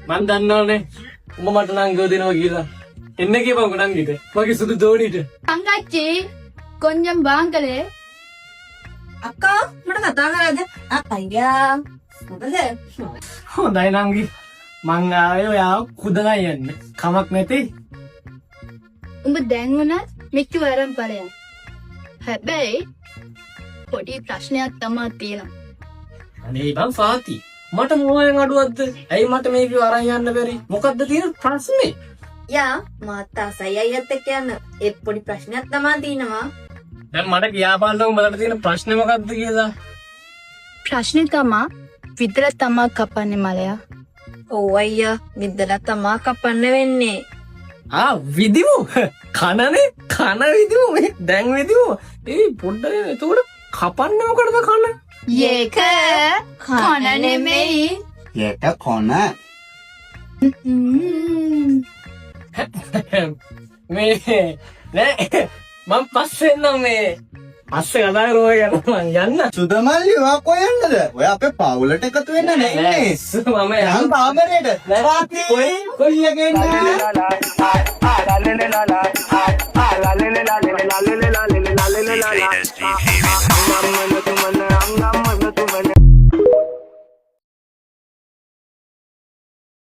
මන් දන්නවනේ උඹ මට නංගව දෙනවා කියලා. එන්න කියපන්කො නංගිට. මගේ සුදු දෝණිට. தங்கச்சி கொஞ்சம் வாங்களே. අක්කා මට කතා කරාද? අයියා මොකද? හොඳයි නංගි. මං ආවේ ඔයා කුදලා යන්න. කමක් නැති. උඹ දැන් උනත් මිච්චු වරන් ඵලයක්. හැබැයි පොඩි ප්‍රශ්නයක් තමයි තියෙනවා. අනේ බං ෆාති. මට මොහෙන් අඩුවක්ද? ඇයි මට මේක අරන් යන්න බැරි? මොකද්ද තියෙන ප්‍රශ්නේ? යා මාත් ආසයි අයියත් එක්ක යන්න. ඒ පොඩි ප්‍රශ්නයක් තමයි තියෙනවා. දැන් මට කියාපාන්න උඹලට තියෙන ප්‍රශ්නේ මොකද්ද කියලා? ප්‍රශ්නේ තමයි විතර තමා කපන්නේ මලයා. ඔව් අයියා මිද්දලා තමයි කපන්න වෙන්නේ. විදිමු. කනනේ කන විදිමු. මේ දැන් විදිමු. ඒ පොඩ්ඩක් එතකොට කපන්නේ මොකටද කන? ඒක කන නෙමෙයි. ඒක කොන. මේ නෑ මම පස්සේ එන්නම් මේ පස්සේ කතා කරමු යන්න මං යන්න. සුදමල්ලි ඔයා කොහෙන්ද? ඔය අපේ පවුලට එකතු වෙන්න නේ ඉන්නේ. මම යන් කාමරේට. වාති කොයි එකෙන්ද? යන්න.